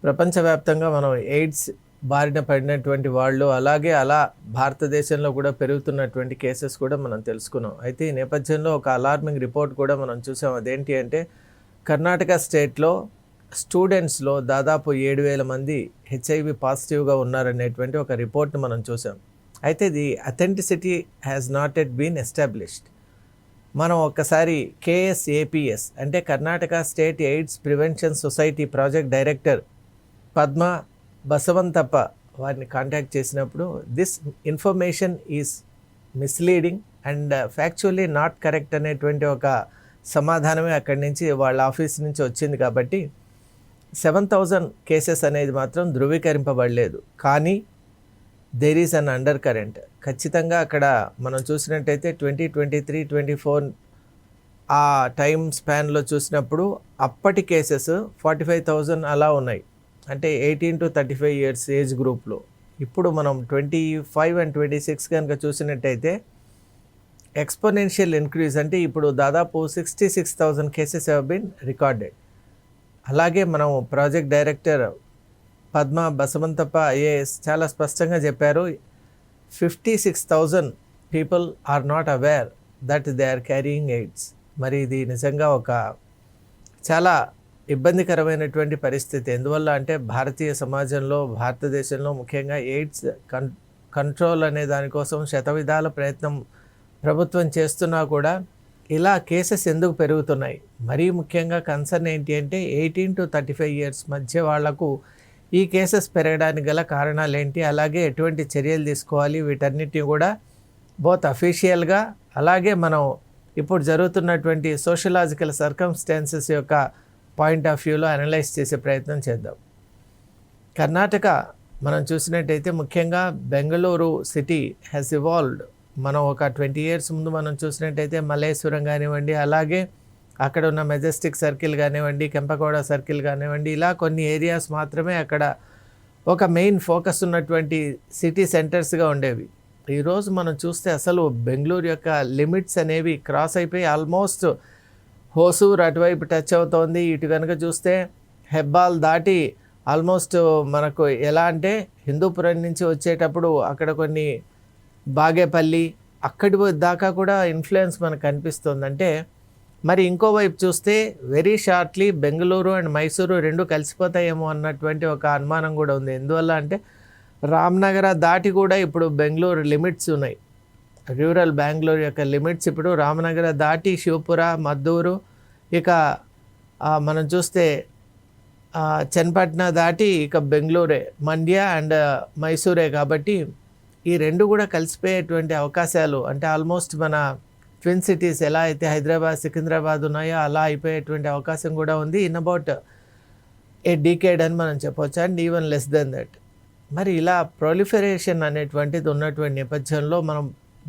ప్రపంచవ్యాప్తంగా మనం ఎయిడ్స్ బారిన పడినటువంటి వాళ్ళు అలాగే అలా భారతదేశంలో కూడా పెరుగుతున్నటువంటి కేసెస్ కూడా మనం తెలుసుకున్నాం. అయితే ఈ నేపథ్యంలో ఒక అలార్మింగ్ రిపోర్ట్ కూడా మనం చూసాం. అదేంటి అంటే కర్ణాటక స్టేట్లో స్టూడెంట్స్లో దాదాపు 7,000 మంది హెచ్ఐవి పాజిటివ్గా ఉన్నారనేటువంటి ఒక రిపోర్ట్ని మనం చూసాం. అయితే the authenticity has not yet been established. మనం ఒక్కసారి కేఎస్ఏపిఎస్ అంటే Karnataka state AIDS prevention society project director Padma Basavanthappa వారిని కాంటాక్ట్ చేసినప్పుడు this information is misleading and factually not correct అనేటువంటి ఒక సమాధానమే అక్కడి నుంచి వాళ్ళ ఆఫీస్ నుంచి వచ్చింది. కాబట్టి 7,000 కేసెస్ అనేది మాత్రం ధృవీకరింపబడలేదు. కానీ there is an undercurrent. ఖచ్చితంగా అక్కడ మనం చూసినట్టయితే 2023-24 ఆ టైం స్పాన్లో చూసినప్పుడు అప్పటి కేసెస్ 45,000 అలా ఉన్నాయి. అంటే 18 to 35 years ఏజ్ గ్రూప్లో. ఇప్పుడు మనం 25 and 26 కనుక చూసినట్టయితే ఎక్స్పోనెన్షియల్ ఇంక్రీజ్, అంటే ఇప్పుడు దాదాపు 66,000 కేసెస్ హ్యావ్ బీన్ రికార్డెడ్. అలాగే మనం project director Padma Basavanthappa IAS చాలా స్పష్టంగా చెప్పారు, 56,000 people are not aware that they are carrying AIDS. మరి ఇది నిజంగా ఒక చాలా ఇబ్బందికరమైనటువంటి పరిస్థితి. ఎందువల్ల అంటే భారతీయ సమాజంలో, భారతదేశంలో ముఖ్యంగా ఎయిడ్స్ కంట్రోల్ అనే దానికోసం శతవిధాల ప్రయత్నం ప్రభుత్వం చేస్తున్నా కూడా ఇలా కేసెస్ ఎందుకు పెరుగుతున్నాయి? మరీ ముఖ్యంగా కన్సర్న్ ఏంటి అంటే 18 to 35 years మధ్య వాళ్లకు ఈ కేసెస్ పెరగడానికి గల కారణాలు ఏంటి, అలాగే ఎటువంటి చర్యలు తీసుకోవాలి, వీటన్నిటిని కూడా బోత్ అఫీషియల్గా అలాగే మనం ఇప్పుడు జరుగుతున్నటువంటి సోషలాజికల్ సర్కమ్స్టాన్సెస్ యొక్క పాయింట్ ఆఫ్ వ్యూలో అనలైజ్ చేసే ప్రయత్నం చేద్దాం. కర్ణాటక మనం చూసినట్టయితే ముఖ్యంగా బెంగళూరు సిటీ హ్యాస్ ఇవాల్వ్డ్. మనం ఒక 20 years ముందు మనం చూసినట్టయితే మల్లేశ్వరం కానివ్వండి, అలాగే అక్కడ ఉన్న మెజెస్టిక్ సర్కిల్ కానివ్వండి, కెంపకోడ సర్కిల్ కానివ్వండి, ఇలా కొన్ని ఏరియాస్ మాత్రమే అక్కడ ఒక మెయిన్ ఫోకస్ ఉన్నటువంటి సిటీ సెంటర్స్గా ఉండేవి. ఈరోజు మనం చూస్తే అసలు బెంగళూరు యొక్క లిమిట్స్ అనేవి క్రాస్ అయిపోయి ఆల్మోస్ట్ హోసూర్ అటువైపు టచ్ అవుతోంది. ఇటు కనుక చూస్తే హెబ్బాల్ దాటి ఆల్మోస్ట్ మనకు ఎలా అంటే హిందూపురం నుంచి వచ్చేటప్పుడు అక్కడ కొన్ని బాగేపల్లి అక్కడి దాకా కూడా ఇన్ఫ్లుయెన్స్ మనకు కనిపిస్తుంది. అంటే మరి ఇంకోవైపు చూస్తే very shortly Bengaluru and Mysuru రెండు కలిసిపోతాయేమో అన్నటువంటి ఒక అనుమానం కూడా ఉంది. ఎందువల్ల అంటే రామ్నగర దాటి కూడా ఇప్పుడు బెంగళూరు లిమిట్స్ ఉన్నాయి. రూరల్ బెంగళూరు యొక్క లిమిట్స్ ఇప్పుడు రామనగర దాటి శివపుర, మద్దూరు, ఇక మనం చూస్తే చన్నపట్న దాటి ఇక బెంగళూరే, మండ్య అండ్ మైసూరే. కాబట్టి ఈ రెండు కూడా కలిసిపోయేటువంటి అవకాశాలు, అంటే ఆల్మోస్ట్ మన ట్విన్ సిటీస్ ఎలా అయితే హైదరాబాద్, సికింద్రాబాద్ ఉన్నాయో అలా అయిపోయేటువంటి అవకాశం కూడా ఉంది. ఇన్ అబౌట్ ఏ డీకేడ్ అని మనం చెప్పవచ్చు, and even less than that. మరి ఇలా ప్రొలిఫరేషన్ అనేటువంటిది ఉన్నటువంటి నేపథ్యంలో మనం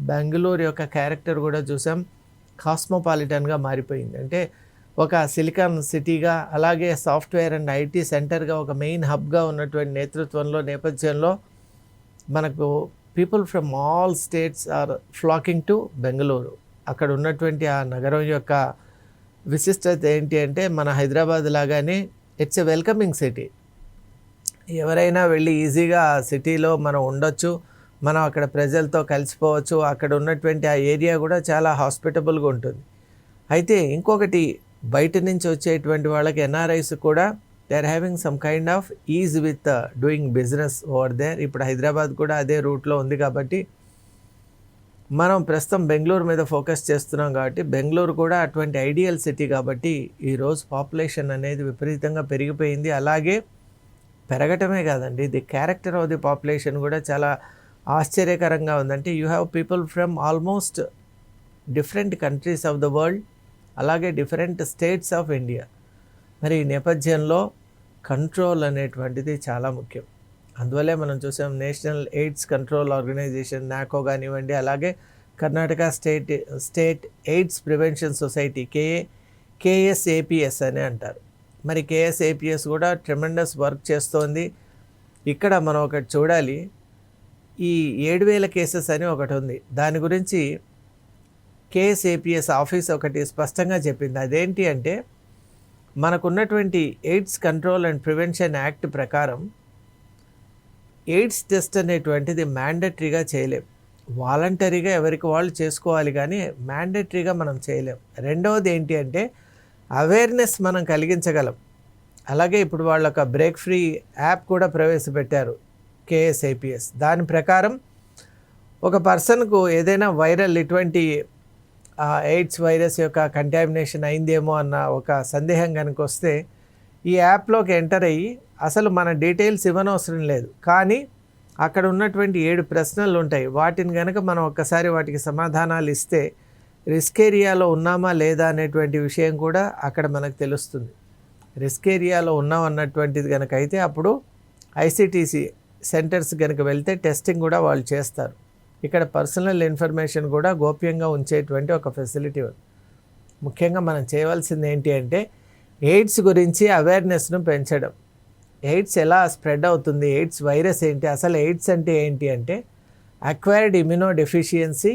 బెంగళూరు యొక్క క్యారెక్టర్ కూడా చూసాం, కాస్మోపాలిటన్గా మారిపోయింది. అంటే ఒక సిలికాన్ సిటీగా, అలాగే సాఫ్ట్వేర్ అండ్ ఐటీ సెంటర్గా, ఒక మెయిన్ హబ్గా ఉన్నటువంటి నేపథ్యంలో మనకు people from all states are flocking to Bengaluru. అక్కడ ఉన్నటువంటి ఆ నగరం యొక్క విశిష్టత ఏంటి అంటే మన హైదరాబాద్ లాగానే ఇట్స్ ఎ వెల్కమింగ్ సిటీ. ఎవరైనా వెళ్ళి ఈజీగా ఆ సిటీలో మనం ఉండొచ్చు, మనం అక్కడ ప్రజలతో కలిసిపోవచ్చు. అక్కడ ఉన్నటువంటి ఆ ఏరియా కూడా చాలా హాస్పిటబుల్గా ఉంటుంది. అయితే ఇంకొకటి, బయట నుంచి వచ్చేటువంటి వాళ్ళకి ఎన్ఆర్ఐస్ కూడా they are having some kind of ease with doing business over there. ఇప్పుడు హైదరాబాద్ కూడా అదే రూట్లో ఉంది. కాబట్టి మనం ప్రస్తుతం బెంగళూరు మీద ఫోకస్ చేస్తున్నాం. కాబట్టి బెంగళూరు కూడా అటువంటి ఐడియల్ సిటీ. కాబట్టి ఈరోజు పాపులేషన్ అనేది విపరీతంగా పెరిగిపోయింది. అలాగే పెరగటమే కాదండి, the character of the population కూడా చాలా ఆశ్చర్యకరంగా ఉందంటే you have people from almost different countries of the world, అలాగే డిఫరెంట్ స్టేట్స్ ఆఫ్ ఇండియా. మరి ఈ నేపథ్యంలో కంట్రోల్ అనేటువంటిది చాలా ముఖ్యం. అందువల్లే మనం చూసాం నేషనల్ ఎయిడ్స్ కంట్రోల్ ఆర్గనైజేషన్ నాకో కానివ్వండి, అలాగే Karnataka state AIDS prevention society KSAPS అని అంటారు. మరి కేఎస్ఏపిఎస్ కూడా ట్రెమెండస్ వర్క్ చేస్తోంది. ఇక్కడ మనం ఒకటి చూడాలి, ఈ 7,000 కేసెస్ అని ఒకటి ఉంది. దాని గురించి కేఎస్ఏపిఎస్ ఆఫీస్ ఒకటి స్పష్టంగా చెప్పింది. అదేంటి అంటే మనకున్నటువంటి AIDS control and prevention act ప్రకారం ఎయిడ్స్ టెస్ట్ అనేటువంటిది మ్యాండటరీగా చేయలేం. వాలంటరీగా ఎవరికి వాళ్ళు చేసుకోవాలి, కానీ మ్యాండటరీగా మనం చేయలేం. రెండవది ఏంటి అంటే అవేర్నెస్ మనం కలిగించగలం. అలాగే ఇప్పుడు వాళ్ళు ఒక బ్రేక్ ఫ్రీ యాప్ కూడా ప్రవేశపెట్టారు, KSAPS. దాని ప్రకారం ఒక పర్సన్కు ఏదైనా వైరల్ ఇటువంటి ఎయిడ్స్ వైరస్ యొక్క కంటామినేషన్ అయిందేమో అన్న ఒక సందేహం కనుక వస్తే ఈ యాప్లోకి ఎంటర్ అయ్యి అసలు మన డీటెయిల్స్ ఇవ్వనవసరం లేదు, కానీ అక్కడ ఉన్నటువంటి 7 ప్రశ్నలు ఉంటాయి. వాటిని కనుక మనం ఒక్కసారి వాటికి సమాధానాలు ఇస్తే రిస్క్ ఏరియాలో ఉన్నామా లేదా అనేటువంటి విషయం కూడా అక్కడ మనకు తెలుస్తుంది. రిస్క్ ఏరియాలో ఉన్నాం అన్నటువంటిది కనుక అయితే అప్పుడు ICTC సెంటర్స్ కనుక వెళ్తే టెస్టింగ్ కూడా వాళ్ళు చేస్తారు. ఇక్కడ పర్సనల్ ఇన్ఫర్మేషన్ కూడా గోప్యంగా ఉంచేటువంటి ఒక ఫెసిలిటీ ఉంది. ముఖ్యంగా మనం చేయవలసింది ఏంటి అంటే ఎయిడ్స్ గురించి అవేర్నెస్ను పెంచడం. ఎయిడ్స్ ఎలా స్ప్రెడ్ అవుతుంది, ఎయిడ్స్ వైరస్ ఏంటి, అసలు ఎయిడ్స్ అంటే ఏంటి అంటే acquired immunodeficiency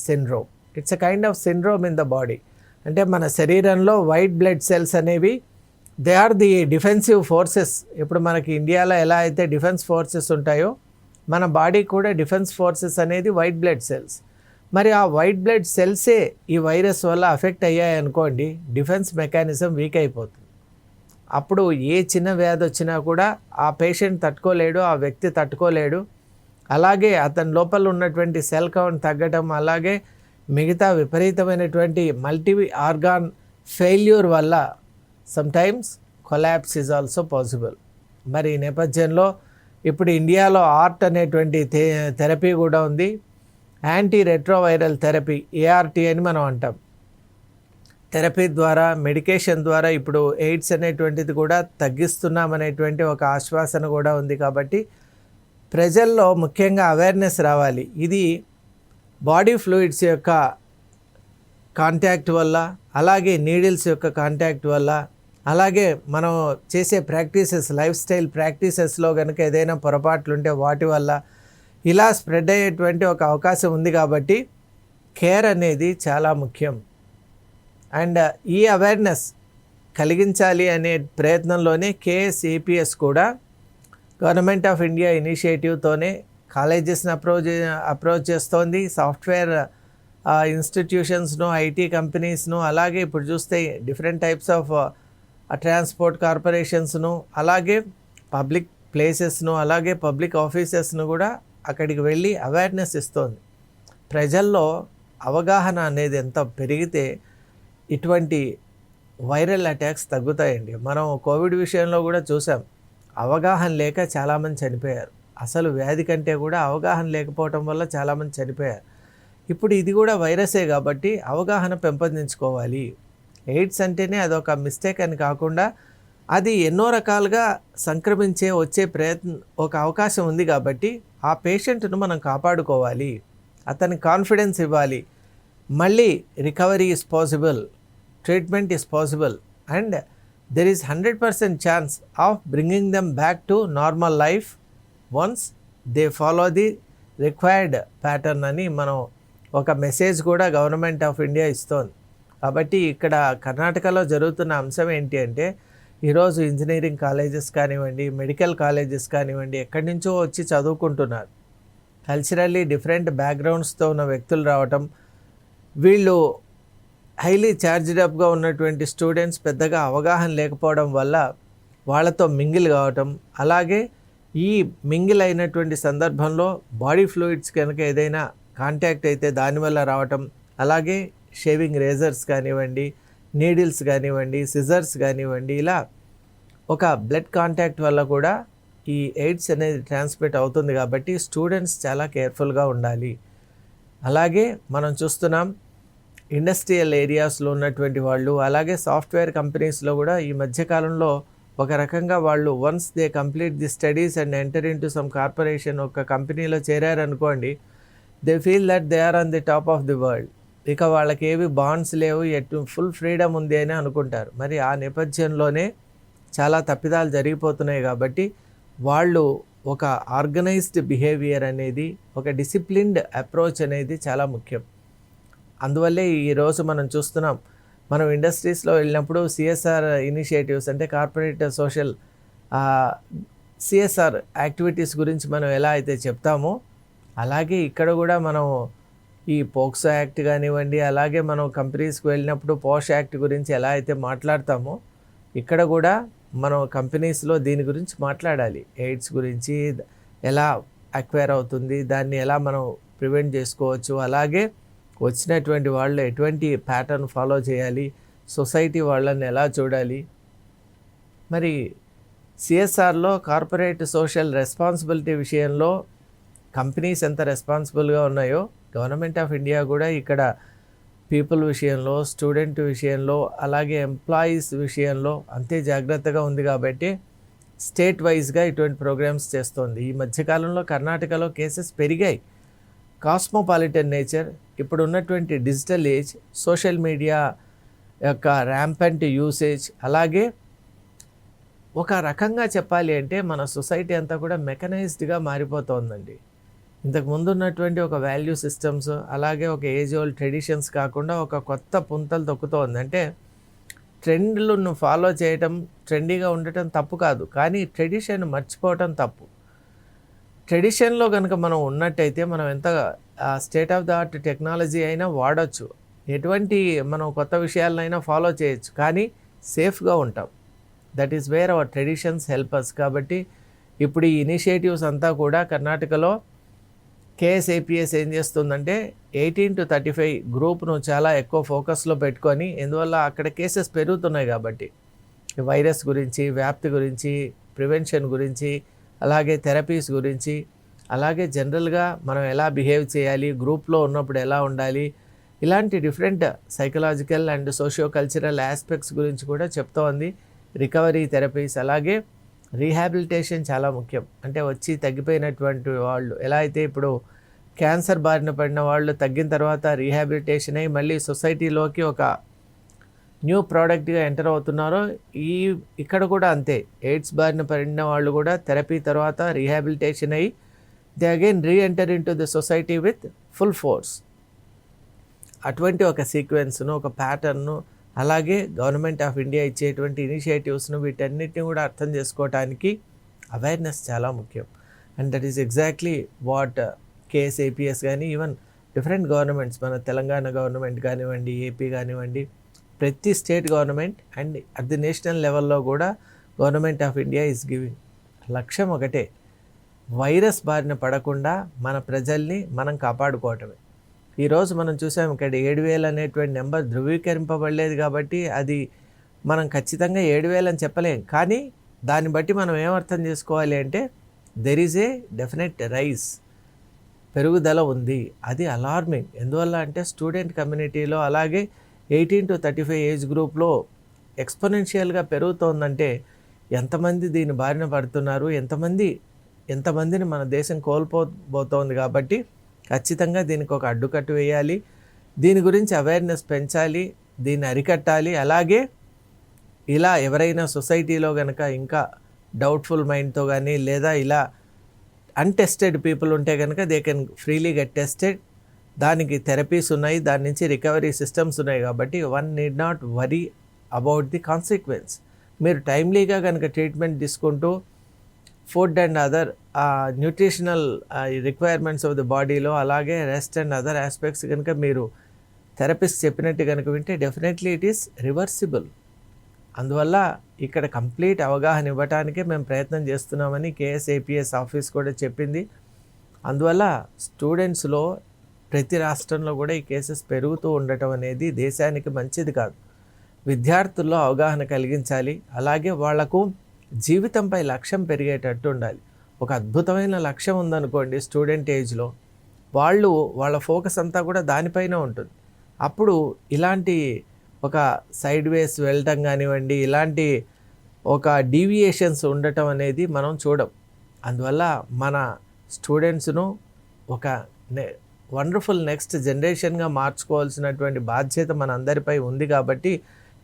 syndrome. It's a kind of syndrome in the body. అంటే మన శరీరంలో వైట్ బ్లడ్ సెల్స్ అనేవి they are the defensive forces. ఇప్పుడు మనకి ఇండియాలో ఎలా అయితే డిఫెన్స్ ఫోర్సెస్ ఉంటాయో మన బాడీ కూడా డిఫెన్స్ ఫోర్సెస్ అనేది వైట్ బ్లడ్ సెల్స్. మరి ఆ వైట్ బ్లడ్ సెల్సే ఈ వైరస్ వల్ల అఫెక్ట్ అయ్యాయనుకోండి, డిఫెన్స్ మెకానిజం వీక్ అయిపోతుంది. అప్పుడు ఏ చిన్న వ్యాధి వచ్చినా కూడా ఆ పేషెంట్ తట్టుకోలేడు, ఆ వ్యక్తి తట్టుకోలేడు. అలాగే అతని లోపల ఉన్నటువంటి సెల్ కౌంట్ తగ్గటం, అలాగే మిగతా విపరీతమైనటువంటి మల్టీ ఆర్గాన్ ఫెయిల్యూర్ వల్ల sometimes collapse is also possible. మరి ఈ నేపథ్యంలో ఇప్పుడు ఇండియాలో ఆర్ట్ అనేటువంటి థెరపీ కూడా ఉంది. యాంటీ రెట్రోవైరల్ థెరపీ, ART అని మనం అంటాం. థెరపీ ద్వారా, మెడికేషన్ ద్వారా ఇప్పుడు ఎయిడ్స్ అనేటువంటిది కూడా తగ్గిస్తున్నామనేటువంటి ఒక ఆశ్వాసన కూడా ఉంది. కాబట్టి ప్రజల్లో ముఖ్యంగా అవేర్నెస్ రావాలి. ఇది బాడీ ఫ్లూయిడ్స్ యొక్క కాంటాక్ట్ వల్ల, అలాగే నీడిల్స్ యొక్క కాంటాక్ట్ వల్ల, అలాగే మనం చేసే ప్రాక్టీసెస్, లైఫ్ స్టైల్ ప్రాక్టీసెస్లో కనుక ఏదైనా పొరపాట్లు ఉంటే వాటి వల్ల ఇలా స్ప్రెడ్ అయ్యేటువంటి ఒక అవకాశం ఉంది. కాబట్టి కేర్ అనేది చాలా ముఖ్యం. అండ్ ఈ అవేర్నెస్ కలిగించాలి అనే ప్రయత్నంలోనే KSAPS కూడా గవర్నమెంట్ ఆఫ్ ఇండియా ఇనిషియేటివ్తోనే కాలేజెస్ని అప్రోచ్ చేస్తోంది. సాఫ్ట్వేర్ ఇన్స్టిట్యూషన్స్ను, IT కంపెనీస్ను, అలాగే ఇప్పుడు చూస్తే డిఫరెంట్ టైప్స్ ఆఫ్ ట్రాన్స్పోర్ట్ కార్పొరేషన్స్ను, అలాగే పబ్లిక్ ప్లేసెస్ను, అలాగే పబ్లిక్ ఆఫీసెస్ను కూడా అక్కడికి వెళ్ళి అవేర్నెస్ ఇస్తోంది. ప్రజల్లో అవగాహన అనేది ఎంత పెరిగితే ఇటువంటి వైరల్ అటాక్స్ తగ్గుతాయండి. మనం కోవిడ్ విషయంలో కూడా చూసాం, అవగాహన లేక చాలామంది చనిపోయారు. అసలు వ్యాధి కంటే కూడా అవగాహన లేకపోవటం వల్ల చాలామంది చనిపోయారు. ఇప్పుడు ఇది కూడా వైరసే కాబట్టి అవగాహన పెంపొందించుకోవాలి. ఎయిడ్స్ అంటేనే అదొక మిస్టేక్ అని కాకుండా అది ఎన్నో రకాలుగా సంక్రమించే వచ్చే ఒక అవకాశం ఉంది. కాబట్టి ఆ పేషెంట్ను మనం కాపాడుకోవాలి, అతనికి కాన్ఫిడెన్స్ ఇవ్వాలి. మళ్ళీ recovery is possible, treatment is possible, and there is 100% chance of bringing them back to normal life once they follow the required pattern అని మనం ఒక మెసేజ్ కూడా గవర్నమెంట్ ఆఫ్ ఇండియా ఇస్తోంది. కాబట్టి ఇక్కడ కర్ణాటకలో జరుగుతున్న అంశం ఏంటి అంటే ఈరోజు ఇంజనీరింగ్ కాలేజెస్ కానివ్వండి, మెడికల్ కాలేజెస్ కానివ్వండి, ఎక్కడి నుంచో వచ్చి చదువుకుంటున్నారు. కల్చరల్లీ డిఫరెంట్ బ్యాక్గ్రౌండ్స్తో ఉన్న వ్యక్తులు రావటం, వీళ్ళు హైలీ ఛార్జ్డ్ అప్గా ఉన్నటువంటి స్టూడెంట్స్ పెద్దగా అవగాహన లేకపోవడం వల్ల వాళ్ళతో మింగిల్ కావటం, అలాగే ఈ మింగిల్ అయినటువంటి సందర్భంలో బాడీ ఫ్లూయిడ్స్ కనుక ఏదైనా కాంటాక్ట్ అయితే దానివల్ల రావటం, అలాగే షేవింగ్ రేజర్స్ కానివ్వండి, నీడిల్స్ కానివ్వండి, సిజర్స్ కానివ్వండి, ఇలా ఒక బ్లడ్ కాంటాక్ట్ వల్ల కూడా ఈ ఎయిడ్స్ అనేది ట్రాన్స్మిట్ అవుతుంది. కాబట్టి స్టూడెంట్స్ చాలా కేర్ఫుల్గా ఉండాలి. అలాగే మనం చూస్తున్నాం ఇండస్ట్రియల్ ఏరియాస్లో ఉన్నటువంటి వాళ్ళు, అలాగే సాఫ్ట్వేర్ కంపెనీస్లో కూడా ఈ మధ్యకాలంలో ఒక రకంగా వాళ్ళు once they complete the studies and enter into some corporation, ఒక కంపెనీలో చేరారనుకోండి, they feel that they are on the top of the world. ఇక వాళ్ళకి ఏవి బాండ్స్ లేవు, ఫుల్ ఫ్రీడమ్ ఉంది అని అనుకుంటారు. మరి ఆ నేపథ్యంలోనే చాలా తప్పిదాలు జరిగిపోతున్నాయి. కాబట్టి వాళ్ళు ఒక ఆర్గనైజ్డ్ బిహేవియర్ అనేది, ఒక డిసిప్లిన్డ్ అప్రోచ్ అనేది చాలా ముఖ్యం. అందువల్లే ఈరోజు మనం చూస్తున్నాం మనం ఇండస్ట్రీస్లో వెళ్ళినప్పుడు సిఎస్ఆర్ ఇనిషియేటివ్స్ అంటే కార్పొరేట్ సోషల్ సిఎస్ఆర్ యాక్టివిటీస్ గురించి మనం ఎలా అయితే చెప్తామో అలాగే ఇక్కడ కూడా మనం ఈ పోక్సో యాక్ట్ కానివ్వండి, అలాగే మనం కంపెనీస్కి వెళ్ళినప్పుడు పోష్ యాక్ట్ గురించి ఎలా అయితే మాట్లాడతామో ఇక్కడ కూడా మనం కంపెనీస్లో దీని గురించి మాట్లాడాలి. ఎయిడ్స్ గురించి ఎలా అక్వైర్ అవుతుంది, దాన్ని ఎలా మనం ప్రివెంట్ చేసుకోవచ్చు, అలాగే వచ్చినటువంటి వాళ్ళు ఎటువంటి ప్యాటర్న్ ఫాలో చేయాలి, సొసైటీ వాళ్ళని ఎలా చూడాలి. మరి సిఎస్ఆర్లో కార్పొరేట్ సోషల్ రెస్పాన్సిబిలిటీ విషయంలో కంపెనీస్ ఎంత రెస్పాన్సిబుల్గా ఉన్నాయో గవర్నమెంట్ ఆఫ్ ఇండియా కూడా ఇక్కడ పీపుల్ విషయంలో, స్టూడెంట్ విషయంలో, అలాగే ఎంప్లాయీస్ విషయంలో అంతే జాగ్రత్తగా ఉంది కాబట్టి స్టేట్ వైజ్గా ఇటువంటి ప్రోగ్రామ్స్ చేస్తోంది. ఈ మధ్యకాలంలో కర్ణాటకలో కేసెస్ పెరిగాయి. కాస్మోపాలిటన్ నేచర్, ఇప్పుడు ఉన్నటువంటి డిజిటల్ ఏజ్, సోషల్ మీడియా యొక్క ర్యాంపెంట్ యూసేజ్, అలాగే ఒక రకంగా చెప్పాలి అంటే మన సొసైటీ అంతా కూడా మెకనైజ్డ్గా మారిపోతోందండి. ఇంతకు ముందు ఉన్నటువంటి ఒక వాల్యూ సిస్టమ్స్, అలాగే ఒక ఏజ్ ఓల్డ్ ట్రెడిషన్స్ కాకుండా ఒక కొత్త పుంతలు తొక్కుతోంది. అంటే ట్రెండ్లను ఫాలో చేయటం, ట్రెండీగా ఉండటం తప్పు కాదు, కానీ ట్రెడిషన్ మర్చిపోవటం తప్పు. ట్రెడిషన్లో కనుక మనం ఉన్నట్టయితే మనం ఎంత state of the art technology అయినా వాడచ్చు, ఎటువంటి మనం కొత్త విషయాలనైనా ఫాలో చేయొచ్చు, కానీ సేఫ్గా ఉంటాం. That is where our traditions help us. కాబట్టి ఇప్పుడు ఈ ఇనిషియేటివ్స్ అంతా కూడా కర్ణాటకలో కేఎస్ఏపిఎస్ ఏం చేస్తుందంటే 18 to 35 గ్రూప్ను చాలా ఎక్కువ ఫోకస్లో పెట్టుకొని, ఎందువల్ల అక్కడ కేసెస్ పెరుగుతున్నాయి కాబట్టి వైరస్ గురించి, వ్యాప్తి గురించి, ప్రివెన్షన్ గురించి, అలాగే థెరపీస్ గురించి, అలాగే జనరల్గా మనం ఎలా బిహేవ్ చేయాలి, గ్రూప్లో ఉన్నప్పుడు ఎలా ఉండాలి, ఇలాంటి different psychological and socio cultural aspects గురించి కూడా చెప్తోంది. రికవరీ థెరపీస్, అలాగే రీహాబిలిటేషన్ చాలా ముఖ్యం. అంటే వచ్చి తగ్గిపోయినటువంటి వాళ్ళు ఎలా అయితే ఇప్పుడు క్యాన్సర్ బారిన పడిన వాళ్ళు తగ్గిన తర్వాత రీహాబిలిటేషన్ అయ్యి మళ్ళీ సొసైటీలోకి ఒక న్యూ ప్రోడక్ట్గా ఎంటర్ అవుతున్నారో, ఇక్కడ కూడా అంతే. ఎయిడ్స్ బారిన పడిన వాళ్ళు కూడా థెరపీ తర్వాత రీహాబిలిటేషన్ అయ్యి they again re-enter in to the society with full force. అటువంటి ఒక సీక్వెన్స్ను, ఒక ప్యాటర్న్ను, అలాగే గవర్నమెంట్ ఆఫ్ ఇండియా ఇచ్చేటువంటి ఇనిషియేటివ్స్ను, వీటన్నిటిని కూడా అర్థం చేసుకోవటానికి అవేర్నెస్ చాలా ముఖ్యం. And that is exactly what KSAPS కానీ, ఈవెన్ డిఫరెంట్ గవర్నమెంట్స్, మన తెలంగాణ గవర్నమెంట్ కానివ్వండి, ఏపీ కానివ్వండి, ప్రతి state government and at the national లెవెల్లో కూడా government of India is giving. లక్ష్యం ఒకటే, వైరస్ బారిన పడకుండా మన ప్రజల్ని మనం కాపాడుకోవటమే. ఈరోజు మనం చూసాం ఇక్కడ 7,000 అనేటువంటి నెంబర్ ధృవీకరింపబడలేదు కాబట్టి అది మనం ఖచ్చితంగా 7,000 అని చెప్పలేం. కానీ దాన్ని బట్టి మనం ఏమర్థం చేసుకోవాలి అంటే there is a definite rise, పెరుగుదల ఉంది. అది అలార్మింగ్. ఎందువల్ల అంటే స్టూడెంట్ కమ్యూనిటీలో, అలాగే 18 to 35 ఏజ్ గ్రూప్లో ఎక్స్పోనెన్షియల్గా పెరుగుతోందంటే ఎంతమంది దీని బారిన పడుతున్నారు, ఎంతమందిని మన దేశం కోల్పోబోతోంది. కాబట్టి ఖచ్చితంగా దీనికి ఒక అడ్డుకట్టు వేయాలి, దీని గురించి అవేర్నెస్ పెంచాలి, దీన్ని అరికట్టాలి. అలాగే ఇలా ఎవరైనా సొసైటీలో కనుక ఇంకా డౌట్ఫుల్ మైండ్తో కానీ, లేదా ఇలా అన్టెస్టెడ్ పీపుల్ ఉంటే కనుక they can freely get tested. దానికి థెరపీస్ ఉన్నాయి, దాని నుంచి రికవరీ సిస్టమ్స్ ఉన్నాయి. కాబట్టి one need not worry about the consequence. మీరు టైమ్లీగా కనుక ట్రీట్మెంట్ తీసుకుంటూ food and other nutritional requirements of the బాడీలో, అలాగే రెస్ట్ అండ్ అదర్ ఆస్పెక్ట్స్ కనుక మీరు థెరపిస్ట్ చెప్పినట్టు కనుక వింటే డెఫినెట్లీ ఇట్ ఈస్ రివర్సిబుల్. అందువల్ల ఇక్కడ కంప్లీట్ అవగాహన ఇవ్వటానికే మేము ప్రయత్నం చేస్తున్నామని కేఎస్ఏపిఎస్ ఆఫీస్ కూడా చెప్పింది. అందువల్ల స్టూడెంట్స్లో ప్రతి రాష్ట్రంలో కూడా ఈ కేసెస్ పెరుగుతూ ఉండటం అనేది దేశానికి మంచిది కాదు. విద్యార్థుల్లో అవగాహన కలిగించాలి, అలాగే వాళ్లకు జీవితంపై లక్ష్యం పెరిగేటట్టు ఉండాలి. ఒక అద్భుతమైన లక్ష్యం ఉందనుకోండి స్టూడెంట్ ఏజ్లో, వాళ్ళ ఫోకస్ అంతా కూడా దానిపైన ఉంటుంది. అప్పుడు ఇలాంటి ఒక సైడ్ వేస్ వెళ్ళటం కానివ్వండి, ఇలాంటి ఒక డీవియేషన్స్ ఉండటం అనేది మనం చూడం. అందువల్ల మన స్టూడెంట్స్ను ఒక వండర్ఫుల్ నెక్స్ట్ జనరేషన్గా మార్చుకోవాల్సినటువంటి బాధ్యత మన అందరిపై ఉంది. కాబట్టి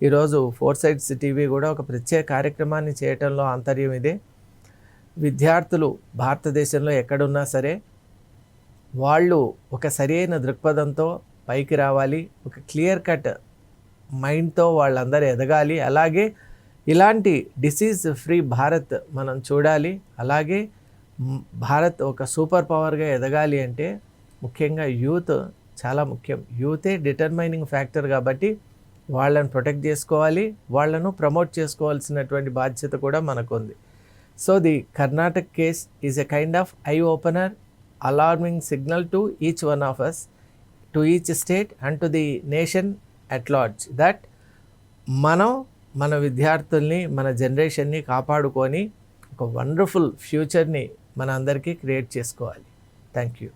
ఈరోజు ఫోర్ సైడ్స్ టీవీ కూడా ఒక ప్రత్యేక కార్యక్రమాన్ని చేయటంలో ఆంతర్యం ఇదే. విద్యార్థులు భారతదేశంలో ఎక్కడున్నా సరే వాళ్ళు ఒక సరైన దృక్పథంతో పైకి రావాలి, ఒక క్లియర్ కట్ మైండ్తో వాళ్ళందరూ ఎదగాలి. అలాగే ఇలాంటి డిసీజ్ ఫ్రీ భారత్ మనం చూడాలి. అలాగే భారత్ ఒక సూపర్ పవర్గా ఎదగాలి అంటే ముఖ్యంగా యూత్ చాలా ముఖ్యం. యూతే డిటర్మైనింగ్ ఫ్యాక్టర్ కాబట్టి వాళ్ళని ప్రొటెక్ట్ చేసుకోవాలి, వాళ్ళను ప్రమోట్ చేసుకోవాల్సినటువంటి బాధ్యత కూడా మనకుంది. So the Karnataka case is a kind of eye opener, alarming signal to each one of us, to each state and to the nation at large, that మనం మన విద్యార్థుల్ని, మన జనరేషన్ని కాపాడుకొని ఒక వండర్ఫుల్ ఫ్యూచర్ని మన అందరికీ క్రియేట్ చేసుకోవాలి. Thank you.